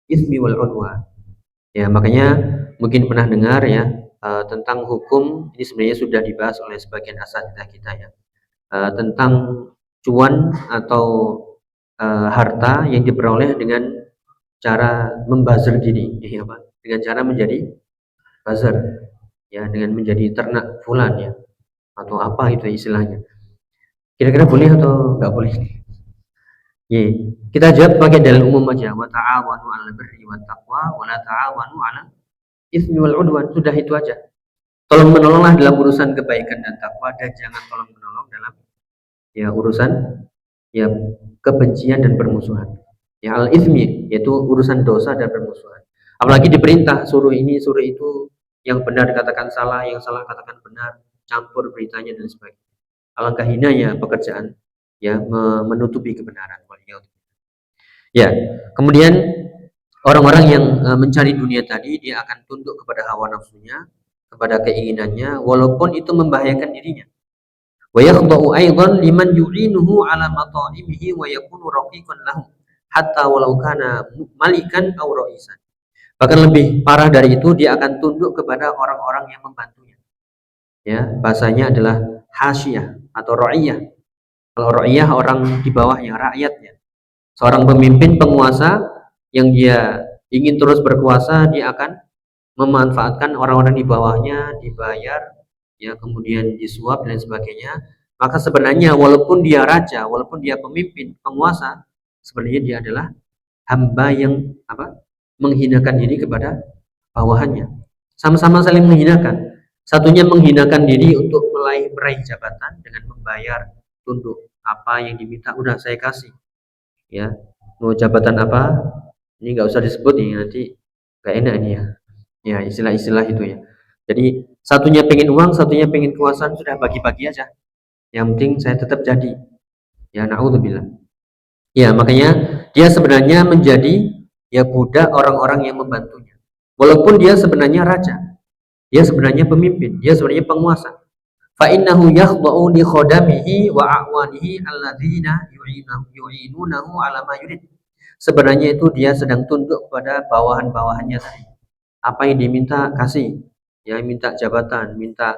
B: itsmi wal 'udwan. Ya makanya mungkin pernah dengar ya tentang hukum ini sebenarnya sudah dibahas oleh sebagian asatidzah kita ya. Tentang cuan atau harta yang diperoleh dengan cara membazir diri, ya Pak. Dengan cara menjadi buzzer ya, dengan menjadi ternak fulan ya, atau apa itu istilahnya. Kira-kira boleh atau nggak boleh? Ya, kita jawab pakai dalil umum aja. Wa ta'awanu 'alal birri wat taqwa wa la ta'awanu 'alal itsmi wal udwan, sudah itu aja. Tolong menolonglah dalam urusan kebaikan dan takwa, dan jangan tolong menolong dalam ya urusan ya kebencian dan permusuhan. Ya al-itsmi yaitu urusan dosa dan permusuhan. Apalagi diperintah suruh ini suruh itu, yang benar dikatakan salah, yang salah katakan benar, campur beritanya dan sebagainya. Alangkah hinanya pekerjaan ya menutupi kebenaran. Ya, kemudian orang-orang yang mencari dunia tadi, dia akan tunduk kepada hawa nafsunya, kepada keinginannya, walaupun itu membahayakan dirinya. Wa yakhda'u aidan liman yu'inuhu ala mata'imihi wa yakunu raqiqan lahu hatta walau kana malikan aw ra'isan. Bahkan lebih parah dari itu, dia akan tunduk kepada orang-orang yang membantunya. Ya, bahasanya adalah hasyiyah atau ra'iyah. Kalau ra'iyah orang di bawahnya, rakyatnya. Seorang pemimpin penguasa yang dia ingin terus berkuasa, dia akan memanfaatkan orang-orang di bawahnya, dibayar, ya kemudian disuap dan sebagainya. Maka sebenarnya walaupun dia raja, walaupun dia pemimpin, penguasa, sebenarnya dia adalah hamba yang menghinakan diri kepada bawahannya. Sama-sama saling menghinakan. Satunya menghinakan diri untuk meraih jabatan dengan membayar tunduk. Apa yang diminta udah saya kasih. Ya, mau jabatan apa? Ini nggak usah disebut nih, nanti nggak enak ini ya. Ya, istilah-istilah itu ya. Jadi satunya pengen uang, satunya pengen kekuasaan, sudah bagi-bagi aja. Yang penting saya tetap jadi. Ya, naudzubillah. Ya, makanya dia sebenarnya menjadi ya budak orang-orang yang membantunya. Walaupun dia sebenarnya raja, dia sebenarnya pemimpin, dia sebenarnya penguasa. Fa innahu yakhda'u li khadamihi wa a'wanihi alladzina yu'inunahu ala ma yurid. Sebenarnya itu dia sedang tunduk kepada bawahan-bawahannya tadi. Apa yang diminta kasih, ya minta jabatan, minta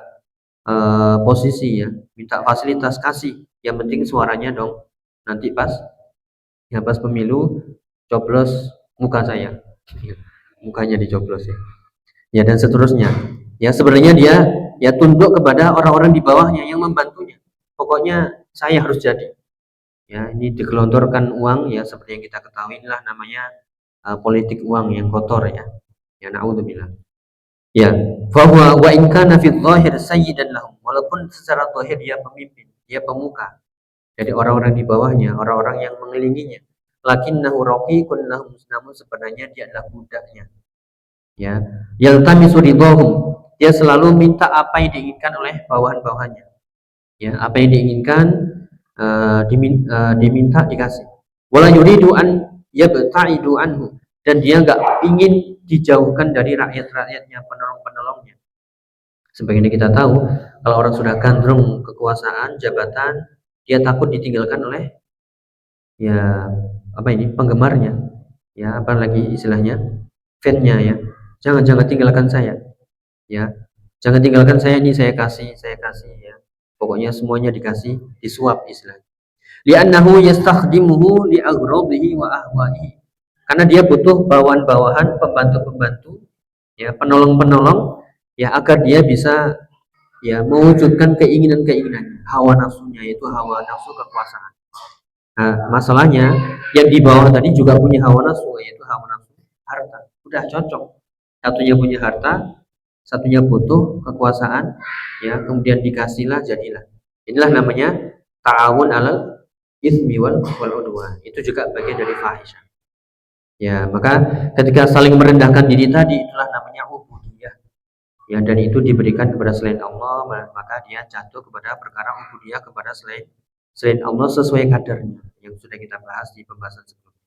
B: posisi, ya minta fasilitas kasih. Yang penting suaranya dong. Nanti pas pemilu coblos muka saya, mukanya dicoblos ya. Ya dan seterusnya. Ya sebenarnya dia ya tunduk kepada orang-orang di bawahnya yang membantunya. Pokoknya saya harus jadi. Ya ini digelontorkan uang ya, seperti yang kita ketahui inilah namanya politik uang yang kotor ya. Ya naudzubillah. Ya, bahwa wa in kana fi dhahir sayyidan lahum, walaupun secara zahir dia pemimpin, dia pemuka dari orang-orang di bawahnya, orang-orang yang mengelilinginya. Lakinnahu raqiqun lahum, namun sebenarnya dia adalah budaknya. Ya, yaltamisu ridhahum, dia selalu minta apa yang diinginkan oleh bawahan-bawahannya. Ya, apa yang diinginkan diminta dikasih. Wala yuridu an yabta'idu anhu, dan dia enggak ingin dijauhkan dari rakyat-rakyatnya, penolong-penolongnya. Sebagaimana kita tahu, kalau orang sudah gandrung kekuasaan, jabatan, dia takut ditinggalkan oleh ya penggemarnya, ya apalagi istilahnya fan-nya ya. Jangan tinggalkan saya. Ya. Jangan tinggalkan saya, ini saya kasih ya. Pokoknya semuanya dikasih, disuap istilahnya. Li'annahu yastakhdimuhu li'aghradihi wa ahwa'ihi. Karena dia butuh bawahan-bawahan, pembantu-pembantu, ya, penolong-penolong, ya agar dia bisa ya mewujudkan keinginan-keinginan, hawa nafsunya, yaitu hawa nafsu kekuasaan. Nah, masalahnya yang di bawah tadi juga punya hawa nafsu, yaitu hawa nafsu harta. Udah cocok. Satunya punya harta, satunya butuh kekuasaan, ya kemudian dikasihlah jadilah. Inilah namanya ta'awun alal itsmi wal udwan. Itu juga bagian dari fahisyah. Ya, maka ketika saling merendahkan diri tadi, itulah namanya ubudiyah. Ya, dan itu diberikan kepada selain Allah, maka dia jatuh kepada perkara ubudiyah kepada selain Allah sesuai kadarnya, yang sudah kita bahas di pembahasan sebelumnya.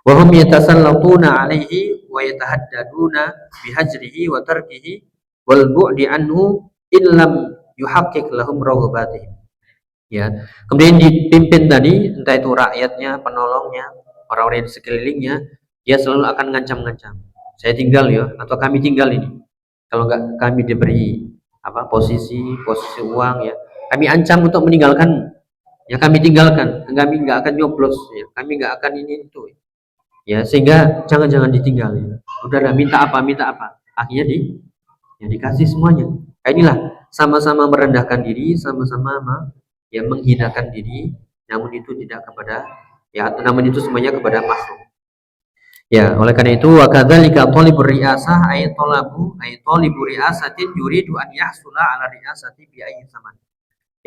B: Wa hum yatasallatuna alaihi wa yatahaddaduna bihajrihi wa tarkihi wal bu'di anhu illam yuhaqqiq lahum raghabatihim. Ya, kemudian dipimpin tadi, entah itu rakyatnya, penolongnya, orang-orang di sekelilingnya, dia selalu akan ngancam-ngancam. Saya tinggal ya, atau kami tinggal ini. Kalau enggak kami diberi posisi uang ya, kami ancam untuk meninggalkan. Ya kami tinggalkan, kami enggak akan nyoblos ya, kami enggak akan ini itu. Ya, sehingga jangan ditinggal ya. Udahlah minta apa. Akhirnya dikasih semuanya. Nah, inilah sama-sama merendahkan diri, sama-sama ya menghinakan diri, namun itu tidak kepada namun itu semuanya kepada makhluk. Ya, oleh karena itu wa kadzalika talibur riasah ay talibur riasatin yuridu an yahsula ala riasati bi ayyi zaman.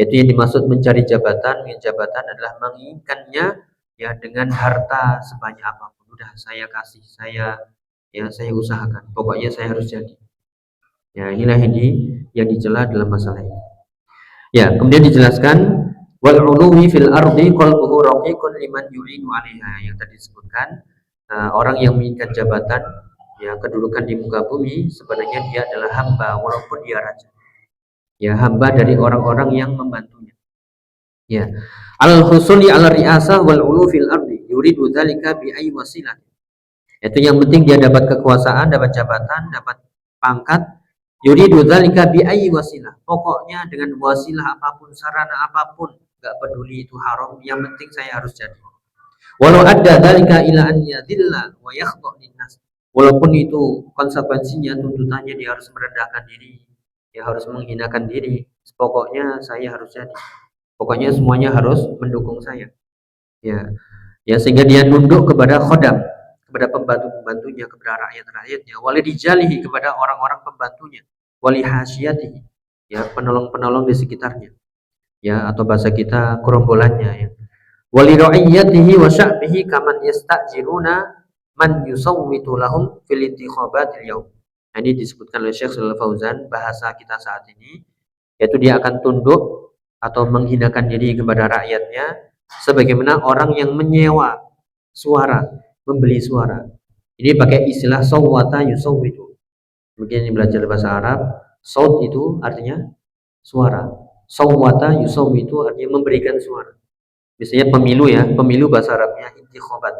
B: Yaitu yang dimaksud mencari jabatan, jabatan adalah menginginkannya ya dengan harta sebanyak apapun. Udah saya kasih, saya usahakan. Pokoknya saya harus jadi. Ya, inilah yang dicela dalam masalah ini. Ya, kemudian dijelaskan wal uluwi fil ardi qalbuhu raqiqun liman yu'inu 'alaiha, yang tadi disebutkan. Orang yang menginginkan jabatan, ya kedudukan di muka bumi, sebenarnya dia adalah hamba walaupun dia raja. Ya, hamba dari orang-orang yang membantunya. Ya. Al-husuli ala ri'asah wal ulu fil ardi yuridu dzalika bi ayyi wasilah. Itu yang penting dia dapat kekuasaan, dapat jabatan, dapat pangkat. Yuridu dzalika bi ayyi wasilah. Pokoknya dengan wasilah apapun, sarana apapun, enggak peduli itu haram, yang penting saya harus jadi. Walau ada dzalika ila an yadilla wa yakhdha linnas. Walaupun itu konsekuensinya, tuntutannya dia harus merendahkan diri, dia harus menghinakan diri. Pokoknya saya harus jadi. Pokoknya semuanya harus mendukung saya. Ya. Ya, sehingga dia nunduk kepada khodam, kepada pembantu-pembantunya, kepada rakyat-rakyatnya, wali dijalihi, kepada orang-orang pembantunya, wali hasyatihi, ya penolong-penolong di sekitarnya. Ya, atau bahasa kita gerombolannya, ya. Wali ra'iyatihi wa sya'bihi kaman yasta'jiruna man yusawwitu lahum fil intikhabatil yaum. Nah, ini disebutkan oleh Syekh Shalal Fauzan, bahasa kita saat ini, yaitu dia akan tunduk atau menghinakan diri kepada rakyatnya sebagaimana orang yang menyewa suara, membeli suara. Ini pakai istilah sawwata yusawwitu. Mungkin ini belajar bahasa Arab, saut itu artinya suara. Sawwata yusawwitu artinya memberikan suara. Biasanya pemilu, ya, pemilu bahasa Arabnya intikhabat.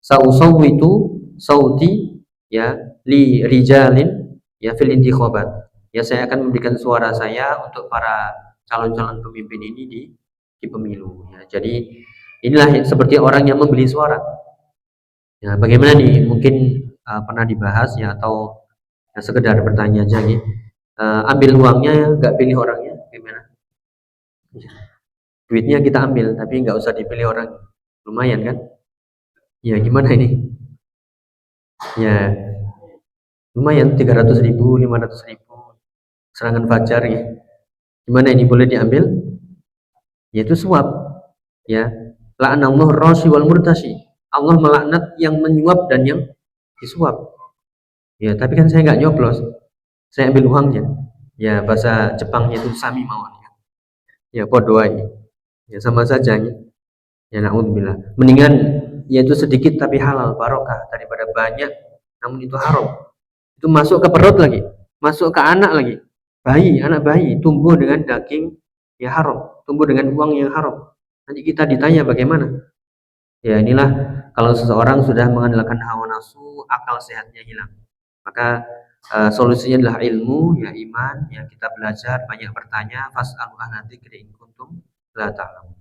B: Sa'usawwitu sauti, ya, li rijalin, ya, fil intikhabat. Ya, saya akan memberikan suara saya untuk para calon-calon pemimpin ini di pemilu, ya. Jadi inilah seperti orang yang membeli suara. Ya, bagaimana nih? Mungkin pernah dibahas, ya, atau ya, sekedar bertanya aja nih. Ambil uangnya nggak pilih orangnya, gimana? Duitnya kita ambil tapi nggak usah dipilih orang, lumayan kan? Ya, gimana ini? Ya, lumayan 300.000, 500.000 serangan fajar, ya. Gimana ini, boleh diambil? Yaitu suap, ya. La'anallahu rashi wal murtashi. Allah melaknat yang menyuap dan yang disuap. Ya, tapi kan saya nggak nyoblos, saya ambil uangnya. Ya, bahasa Jepangnya itu sami mawon, ya. Ya, podo aja. Ya, sama saja, ya. Ya, naudzubillah. Mendingan yaitu sedikit tapi halal, barokah, daripada banyak namun itu haram. Itu masuk ke perut lagi, masuk ke anak lagi. Anak bayi tumbuh dengan daging ya haram, tumbuh dengan uang yang haram. Nanti kita ditanya bagaimana? Ya, inilah kalau seseorang sudah mengandalkan hawa nafsu, akal sehatnya hilang. Maka solusinya adalah ilmu, ya, iman, ya, kita belajar, banyak bertanya, fas'alu ahla dzikri in kuntum la ta'lamun.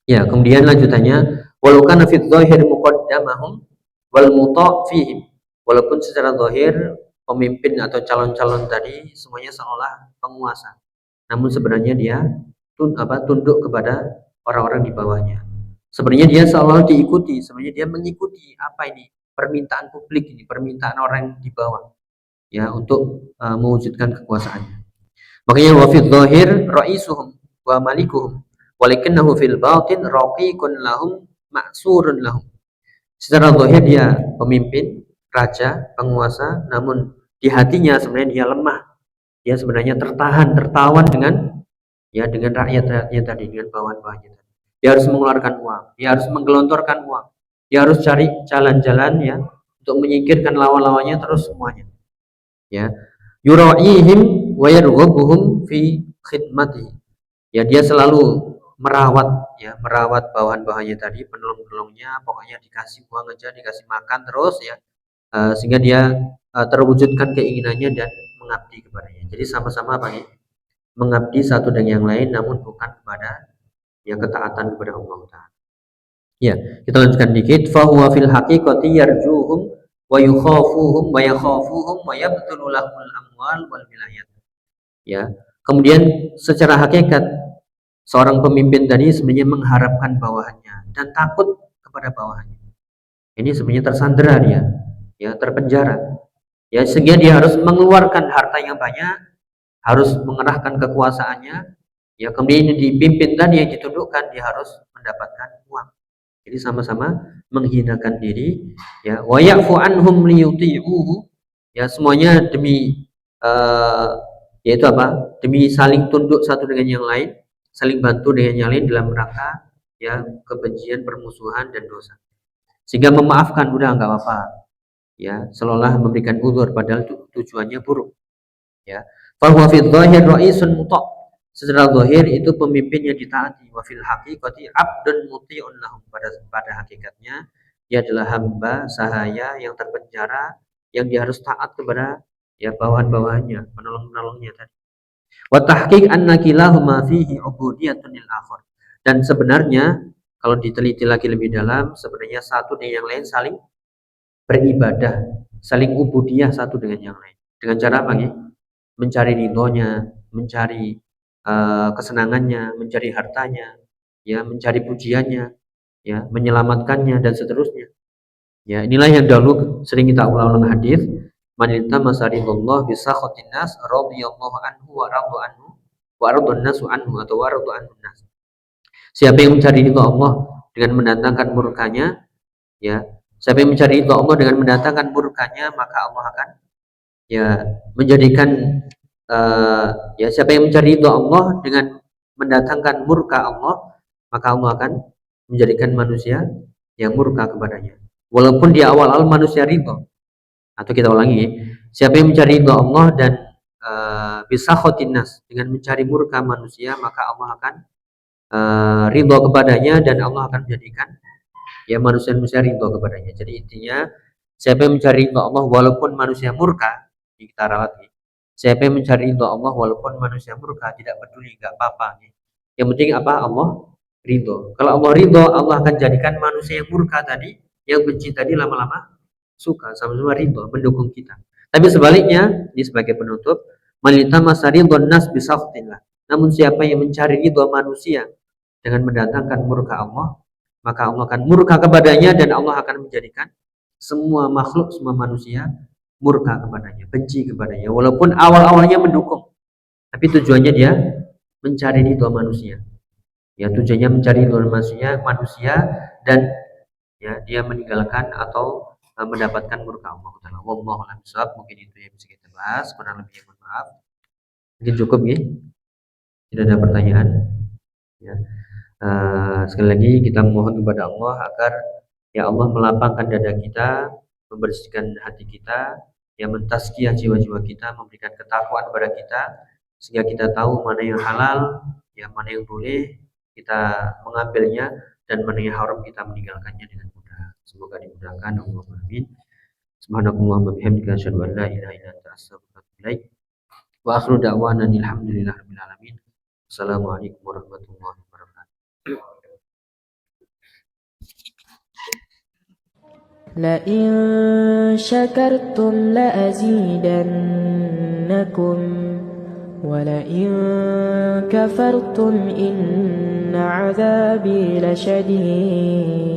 B: Ya, kemudian lanjutannya, walau kana fi dzahir muqaddamahum wal muta' fihim. Walaupun secara zahir pemimpin atau calon-calon tadi semuanya seolah penguasa, namun sebenarnya dia tunduk kepada orang-orang di bawahnya. Sebenarnya dia seolah diikuti, sebenarnya dia mengikuti apa ini? Permintaan publik ini, permintaan orang di bawah, ya, untuk mewujudkan kekuasaannya. Makanya wa fi dzahir raisuhum wa malikuhum walakinnahu fil batin raqiqun lahum ma'surun lahum. Secara zahir dia pemimpin, raja, penguasa, namun di hatinya sebenarnya dia lemah. Dia sebenarnya tertawan dengan rakyat-rakyatnya tadi, dengan bawahan-bawahannya tadi. Dia harus mengeluarkan uang, dia harus menggelontorkan uang. Dia harus cari jalan-jalan, ya, untuk menyingkirkan lawan-lawannya terus semuanya. Ya. Yura'ihim wa yarghabuhum fi khidmatihi. Ya, dia selalu merawat bawahan-bawahannya tadi, penolong-penolongnya, pokoknya dikasih uang aja, dikasih makan terus, ya, sehingga dia terwujudkan keinginannya dan mengabdi kepadanya. Jadi sama-sama apa ya? Mengabdi satu dengan yang lain, namun bukan kepada ketaatan kepada Allah Ta'ala. Ya, kita lanjutkan dikit. Fa huwa fil haqiqati yarjuhum wa yukhafuhum wa yakhafuhum wa yabtulu lahul amwal wal wilayat. Ya, kemudian secara hakikat seorang pemimpin tadi sebenarnya mengharapkan bawahannya dan takut kepada bawahannya. Ini sebenarnya tersandera dia, ya terpenjara, ya sehingga dia harus mengeluarkan harta yang banyak, harus mengerahkan kekuasaannya, ya kemudian dipimpin tadi yang ditundukkan, dia harus mendapatkan uang. Jadi sama-sama menghinakan diri, ya wa ya'fu anhum liyuti'uhu, ya semuanya demi yaitu apa? Demi saling tunduk satu dengan yang lain, saling bantu dengan yang lain dalam rangka ya kebencian, permusuhan dan dosa. Sehingga memaafkan udah nggak apa-apa, ya seolah memberikan uzur padahal tujuannya buruk, ya. Fahuwa fi dzahir ra'isun muta', secara zahir itu pemimpin yang ditaati, wa fil haqiqati abdun muti'un lahum, pada hakikatnya dia adalah hamba sahaya yang terpenjara, yang dia harus taat kepada ya bawahan-bawahannya, penolong-penolongnya tadi. Wa tahqiq anna kilahuma fihi ubudiyatun lil akhar, dan sebenarnya kalau diteliti lagi lebih dalam, sebenarnya satu dengan yang lain saling beribadah, saling ubudiyah satu dengan yang lain. Dengan cara apa ya? Mencari ridhonya, mencari kesenangannya, mencari hartanya, ya, mencari pujiannya, ya, menyelamatkannya dan seterusnya. Ya, inilah yang dahulu sering kita ulang-ulang hadis, man iltama saridullah bi sakhatin nas radhiyallahu anhu wa radu anhu wa radun nasu anhu, atau wa radu anhu nas. Siapa yang mencari ridho Allah dengan mendatangkan murkanya, ya, siapa yang mencari ridho Allah dengan mendatangkan murkanya, maka Allah akan ya menjadikan ya siapa yang mencari ridho Allah dengan mendatangkan murka Allah, maka Allah akan menjadikan manusia yang murka kepadanya. Walaupun di awal-awal manusia ridho. Atau kita ulangi, siapa yang mencari ridho Allah dan bisa khotinas, dengan mencari murka manusia, maka Allah akan ridho kepadanya dan Allah akan menjadikan ya manusia-manusia ridho kepadanya. Jadi intinya siapa yang mencari ridho Allah walaupun manusia murka, kita rawat nih. Siapa yang mencari ridho Allah walaupun manusia murka, tidak peduli, nggak apa-apa. Yang penting apa? Allah ridho. Kalau Allah ridho, Allah akan jadikan manusia yang murka tadi, yang benci tadi, lama-lama suka, sama-sama ridho, mendukung kita. Tapi sebaliknya, ini sebagai penutup, malita masaridhon nas bisaftillah. Namun siapa yang mencari ridho manusia dengan mendatangkan murka Allah, maka Allah akan murka kepadanya dan Allah akan menjadikan semua makhluk, semua manusia murka kepadanya, benci kepadanya. Walaupun awal-awalnya mendukung, tapi tujuannya dia mencari ridho manusia. Ya, tujuannya mencari ridho manusia dan ya dia meninggalkan atau mendapatkan murka Allah Taala. Wallahu a'lam bishawab. Mungkin itu yang bisa kita bahas. Kurang lebihnya mohon maaf. Mungkin cukup ya. Tidak ada pertanyaan. Ya. Sekali lagi kita mohon kepada Allah agar ya Allah melapangkan dada kita, membersihkan hati kita, yang mentazkiyah jiwa-jiwa kita, memberikan ketakwaan kepada kita, sehingga kita tahu mana yang halal, ya mana yang boleh kita mengambilnya, dan mana yang haram kita meninggalkannya dengan mudah. Semoga dimudahkan. Allahumma amin. Subhanakallahumma bihamdika asyhadu an la ilaha illa anta astaghfiruka wa atubu ilaik. Wa akhiru da'wana alhamdulillahirabbil alamin. Assalamualaikum warahmatullahi wabarakatuh.
C: لئن شكرتم لأزيدنكم ولئن كفرتم إن عذابي لشديد